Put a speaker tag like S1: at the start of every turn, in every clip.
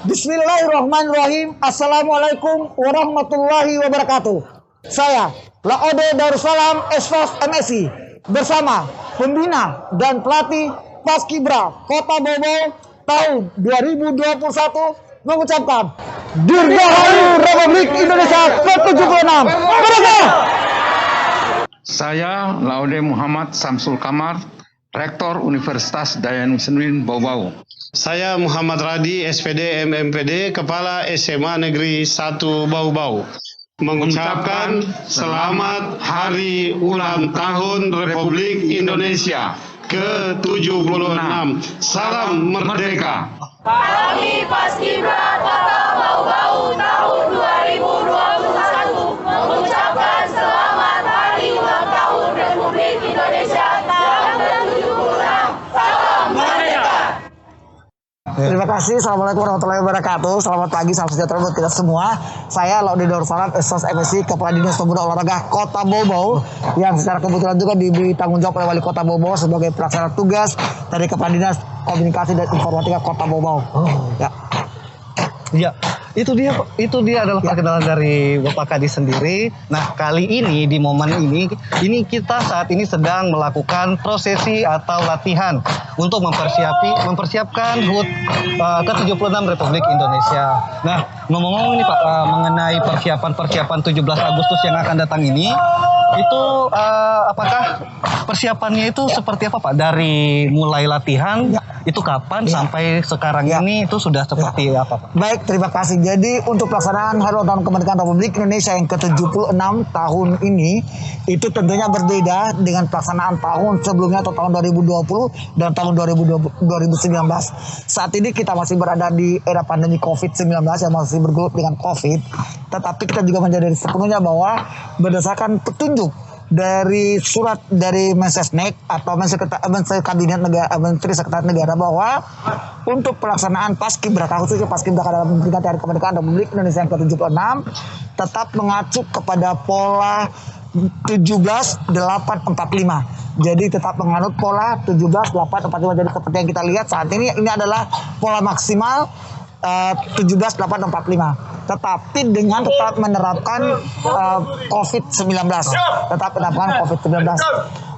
S1: Bismillahirrahmanirrahim. Assalamualaikum warahmatullahi wabarakatuh. Saya Laode Darussalam Estos MSI bersama pembina dan pelatih Paskibra Kota Bobau tahun 2021 mengucapkan Dirgahayu Republik Indonesia ke-76. Merdeka!
S2: Saya Laude Muhammad Samsul Kamar, Rektor Universitas Dayanuddin Bau-Bau.
S3: Saya Muhammad Radi, SPD MMPD, Kepala SMA Negeri 1 Bau-Bau. Mengucapkan selamat Hari Ulang Tahun Republik Indonesia ke-76. Salam Merdeka.
S4: Kami Paskibra Kota Bau-Bau tahun 2021 mengucapkan selamat Hari Ulang Tahun Republik Indonesia tahun ke-76. Salam Merdeka.
S1: Terima kasih. Assalamualaikum warahmatullahi wabarakatuh. Selamat pagi, salam sejahtera buat kita semua. Saya Laude Darussalam Estos MSI, Kepala Dinas Pemuda Olahraga Kota Bau-Bau, yang secara kebetulan juga diberi tanggung jawab oleh Wali Kota Bau-Bau sebagai pelaksana tugas dari Kepala Dinas Komunikasi dan Informatika Kota Bau-Bau.
S5: Ya, itu dia adalah perkenalan dari Bapak Kadis sendiri. Nah, kali ini di momen ini kita saat ini sedang melakukan prosesi atau latihan untuk mempersiapkan HUT ke-76 Republik Indonesia. Nah, ngomong-ngomong ini Pak, mengenai persiapan 17 Agustus yang akan datang ini, itu apakah persiapannya itu seperti apa Pak? Dari mulai latihan itu kapan sampai sekarang ini itu sudah seperti apa Pak?
S1: Baik, terima kasih. Jadi untuk pelaksanaan Hari Ulang Tahun Kemerdekaan Republik Indonesia yang ke-76 tahun ini itu tentunya berbeda dengan pelaksanaan tahun sebelumnya atau tahun 2020 dan tahun 2019. Saat ini kita masih berada di era pandemi COVID-19 yang masih bergelut dengan COVID, tetapi kita juga menyadari sepenuhnya bahwa berdasarkan petunjuk dari surat dari Mensesnek atau Menteri Kabinet Negara, Menteri Sekretariat Negara, bahwa untuk pelaksanaan Paskibra, khususnya Paskibra dalam memperingati Hari Kemerdekaan Republik Indonesia yang ke-76 tetap mengacu kepada pola 17-8-45. Jadi tetap menganut pola 17-8-45. Jadi seperti yang kita lihat saat ini adalah pola maksimal 17-8-45. Tetapi dengan tetap menerapkan COVID-19. Tetap menerapkan COVID-19.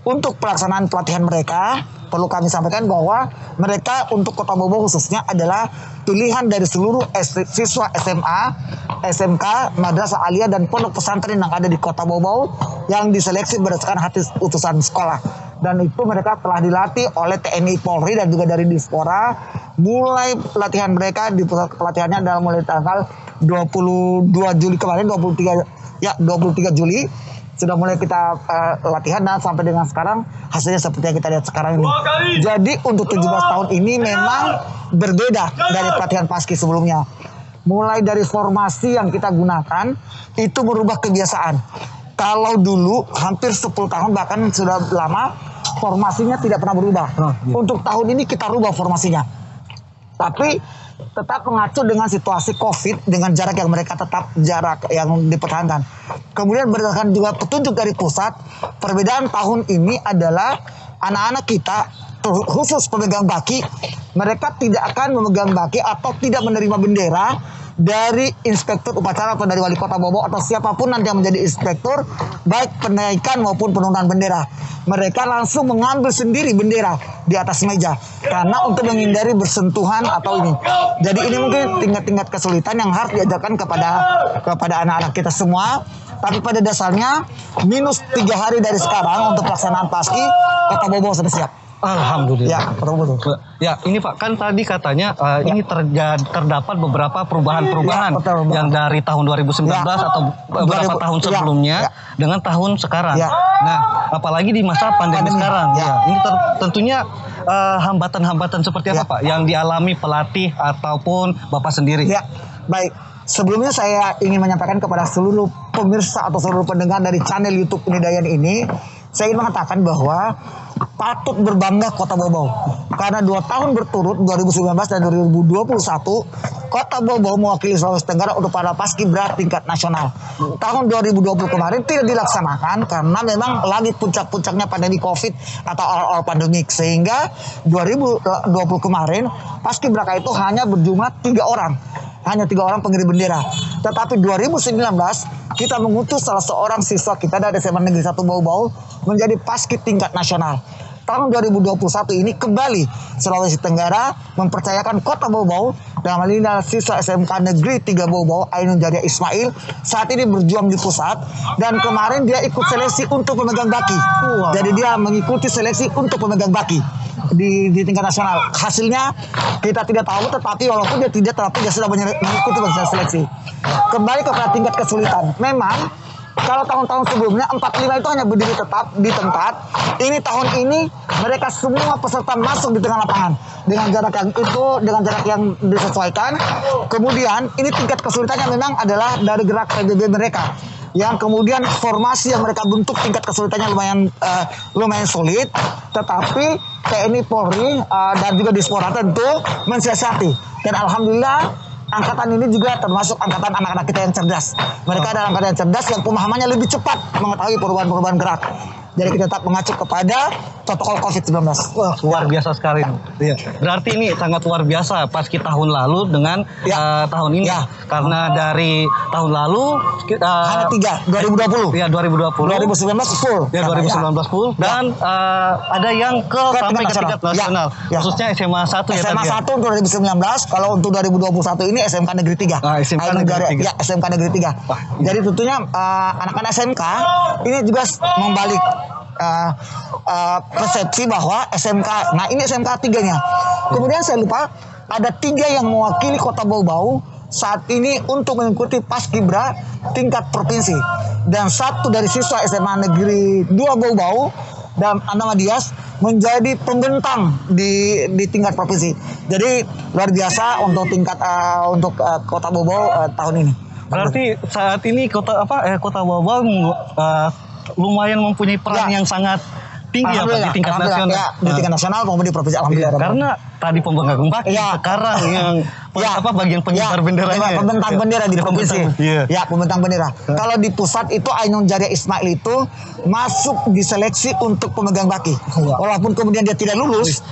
S1: Untuk pelaksanaan pelatihan mereka, perlu kami sampaikan bahwa mereka untuk Kota Bau-Bau khususnya adalah pilihan dari seluruh siswa SMA, SMK, Madrasah Aliyah dan pondok pesantren yang ada di Kota Bau-Bau yang diseleksi berdasarkan hadis utusan sekolah. Dan itu mereka telah dilatih oleh TNI Polri dan juga dari Dispora. Mulai pelatihan mereka di pusat pelatihannya adalah mulai tanggal 22 Juli kemarin, 23 Juli sudah mulai kita latihan dan sampai dengan sekarang hasilnya seperti yang kita lihat sekarang ini. Jadi untuk 17 tahun ini memang berbeda dari pelatihan Paski sebelumnya. Mulai dari formasi yang kita gunakan itu merubah kebiasaan. Kalau dulu hampir 10 tahun bahkan sudah lama formasinya tidak pernah berubah. Untuk tahun ini kita rubah formasinya. Tapi tetap mengacu dengan situasi COVID dengan jarak yang mereka tetap jarak yang dipertahankan. Kemudian berdasarkan juga petunjuk dari pusat, perbedaan tahun ini adalah anak-anak kita khusus pemegang baki, mereka tidak akan memegang baki atau tidak menerima bendera dari inspektur upacara atau dari wali kota Bau-Bau atau siapapun nanti yang menjadi inspektur, baik penaikan maupun penurunan bendera. Mereka langsung mengambil sendiri bendera di atas meja karena untuk menghindari bersentuhan atau ini. Jadi ini mungkin tingkat-tingkat kesulitan yang harus diajarkan kepada anak-anak kita semua. Tapi pada dasarnya minus 3 hari dari sekarang untuk pelaksanaan Paski, Kota Bau-Bau sudah siap.
S5: Alhamdulillah.
S1: Ya,
S5: ini Pak, kan tadi katanya ini terdapat beberapa perubahan-perubahan yang dari tahun 2019 atau beberapa tahun sebelumnya dengan tahun sekarang. Nah, apalagi di masa pandemi sekarang. Ini tentunya hambatan-hambatan seperti apa Pak yang dialami pelatih ataupun Bapak sendiri?
S1: Ya, baik. Sebelumnya saya ingin menyampaikan kepada seluruh pemirsa atau seluruh pendengar dari channel YouTube Unidayan ini, saya ingin mengatakan bahwa patut berbangga Kota Bau-Bau karena 2 tahun berturut 2019 dan 2021 Kota Bau-Bau mewakili Sulawesi Tenggara untuk para Paskibra tingkat nasional. Tahun 2020 kemarin tidak dilaksanakan karena memang lagi puncak-puncaknya pandemi COVID atau awal pandemik, sehingga 2020 kemarin Paskibra itu hanya berjumlah 3 orang hanya 3 orang pengirim bendera. Tetapi 2019 kita mengutus salah seorang siswa kita dari SMA Negeri 1 Bau-Bau menjadi paskib tingkat nasional. Tahun 2021 ini kembali Sulawesi Tenggara mempercayakan Kota Bau-Bau, dalam hal ini adalah siswa SMK Negeri 3 Bau-Bau Ainun Jariah Ismail, saat ini berjuang di pusat, dan kemarin dia ikut seleksi untuk pemegang baki. Jadi dia mengikuti seleksi untuk pemegang baki di tingkat nasional. Hasilnya kita tidak tahu, tetapi walaupun dia tidak, tetapi dia sudah mengikuti seleksi. Kembali kepada tingkat kesulitan. Memang kalau tahun-tahun sebelumnya 45 itu hanya berdiri tetap di tempat. Ini tahun ini mereka semua peserta masuk di tengah lapangan dengan jarak yang disesuaikan. Kemudian ini tingkat kesulitannya memang adalah dari gerak PBB mereka. Yang kemudian formasi yang mereka bentuk tingkat kesulitannya lumayan sulit, tetapi TNI Polri dan juga Dispora tentu mensiasati. Dan alhamdulillah angkatan ini juga termasuk angkatan anak-anak kita yang cerdas. Mereka adalah angkatan yang cerdas yang pemahamannya lebih cepat mengetahui perubahan-perubahan gerak. Jadi kita tetap mengacu kepada protokol COVID-19.
S5: Wah, luar biasa sekali. Iya. Berarti ini sangat luar biasa paski tahun lalu dengan tahun ini.
S1: Ya.
S5: Karena dari tahun lalu
S1: hanya 3, 2020.
S5: Ya, 2020.
S1: 2019 full.
S5: Ya, 2019 full. Dan ada yang sampai ke tingkat nasional.
S1: Ya.
S5: Khususnya SMA 1 ya.
S1: SMA 1 untuk 2019, kalau untuk 2021 ini SMK Negeri 3.
S5: SMK Negeri 3.
S1: Ya, SMK Negeri 3. Jadi tentunya anak-anak SMK ini juga membalik persepsi bahwa SMK, nah ini SMK 3-nya. Kemudian saya lupa, ada 3 yang mewakili Kota Bau-Bau saat ini untuk mengikuti Paskibra tingkat provinsi. Dan 1 dari siswa SMA Negeri 2 Bau-Bau dan nama Dias menjadi pembentang di tingkat provinsi. Jadi luar biasa untuk tingkat Kota Bau-Bau tahun ini.
S5: Berarti saat ini Kota Bau-Bau lumayan mempunyai peran yang sangat tinggi ya Pak, di tingkat nasional.
S1: Ya, di tingkat nasional maupun di provinsi, alhamdulillah.
S5: Karena tadi pemegang baki, sekarang yang bagian pengibar benderanya.
S1: Pembentang bendera di provinsi. Ya, pembentang bendera. Kalau di pusat itu Ainun Jariah Ismail itu masuk di seleksi untuk pemegang baki. Walaupun kemudian dia tidak lulus,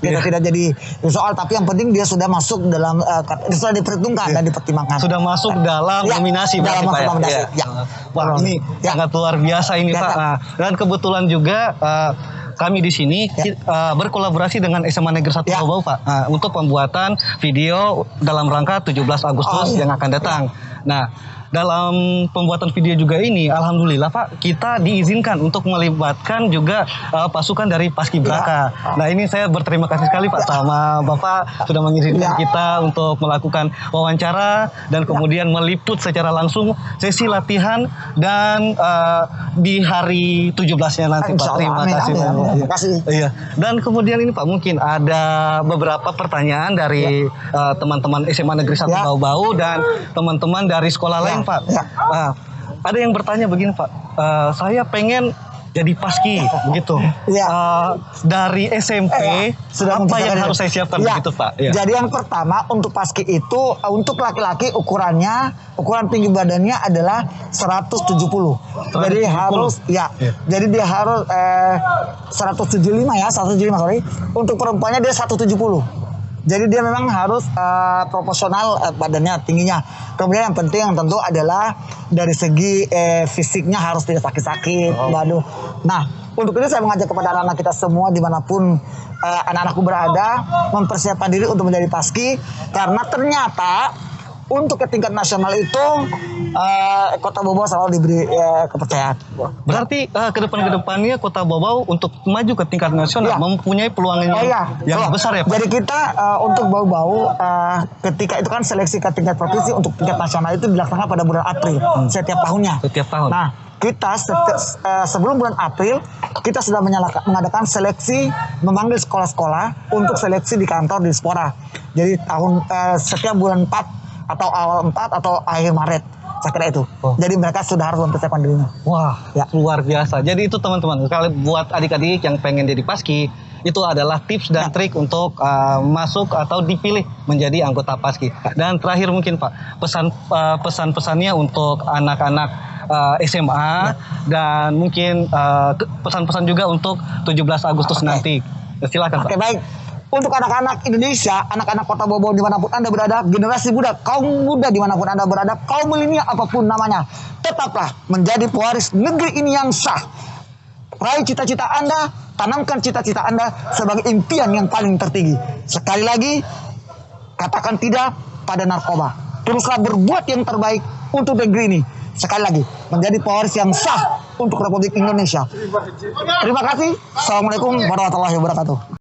S1: kita tidak jadi soal, tapi yang penting dia sudah masuk dalam sudah diperhitungkan dan dipertimbangkan.
S5: Sudah masuk dalam nominasi
S1: dalam
S5: nominasi. Wah, ini sangat luar biasa ini Pak. Dan kebetulan juga kami di sini berkolaborasi dengan SMA Negeri 1 Bau-Bau Pak, untuk pembuatan video dalam rangka 17 Agustus yang akan datang. Nah, dalam pembuatan video juga ini, alhamdulillah Pak, kita diizinkan untuk melibatkan juga pasukan dari Paskibraka. Nah, ini saya berterima kasih sekali Pak sama Bapak sudah mengizinkan kita untuk melakukan wawancara dan kemudian meliput secara langsung sesi latihan dan di hari 17-nya nanti Pak. Terima kasih.
S1: Terima kasih.
S5: Iya. Dan kemudian ini Pak, mungkin ada beberapa pertanyaan dari teman-teman SMA Negeri 1 Bau-Bau dan teman-teman dari sekolah lain Pak. Ada yang bertanya begini Pak, saya pengen jadi paski begitu. Dari SMP apa yang harus saya siapkan begitu Pak?
S1: Jadi yang pertama untuk paski itu untuk laki-laki ukuran tinggi badannya adalah 170. Jadi harus jadi dia harus 175 sorry. Untuk perempuannya dia 170. Jadi dia memang harus proporsional badannya tingginya. Kemudian yang penting yang tentu adalah dari segi fisiknya harus tidak sakit-sakit. Waduh. Nah, untuk itu saya mengajak kepada anak-anak kita semua dimanapun anak-anakku berada mempersiapkan diri untuk menjadi paski, karena ternyata untuk ke tingkat nasional itu Kota Bau-Bau selalu diberi kepercayaan.
S5: Berarti ke depannya Kota Bau-Bau untuk maju ke tingkat nasional mempunyai peluang yang besar ya Pak?
S1: Jadi kita untuk Bau-Bau ketika itu kan seleksi ke tingkat provinsi untuk tingkat nasional itu dilaksanakan pada bulan April setiap tahunnya.
S5: Setiap tahun.
S1: Nah, kita sebelum bulan April kita sudah mengadakan seleksi, memanggil sekolah-sekolah untuk seleksi di kantor Dispora. Jadi setiap bulan 4 atau awal 4 atau akhir Maret, saya kira itu. Jadi mereka sudah harus mempersiapkan dirinya.
S5: Wah, luar biasa. Jadi itu teman-teman, kalau buat adik-adik yang pengen jadi paski, itu adalah tips dan trik untuk masuk atau dipilih menjadi anggota paski. Dan terakhir mungkin Pak, pesan-pesannya untuk anak-anak SMA dan mungkin pesan-pesan juga untuk 17 Agustus nanti. Silakan Pak.
S1: Baik. untuk anak-anak Indonesia, anak-anak Kota Bau-Bau dimanapun Anda berada, generasi muda, kaum muda dimanapun Anda berada, kaum milenial apapun namanya, tetaplah menjadi pewaris negeri ini yang sah. Raih cita-cita Anda, tanamkan cita-cita Anda sebagai impian yang paling tertinggi. Sekali lagi, katakan tidak pada narkoba. Teruslah berbuat yang terbaik untuk negeri ini. Sekali lagi, menjadi pewaris yang sah untuk Republik Indonesia. Terima kasih. Assalamualaikum warahmatullahi wabarakatuh.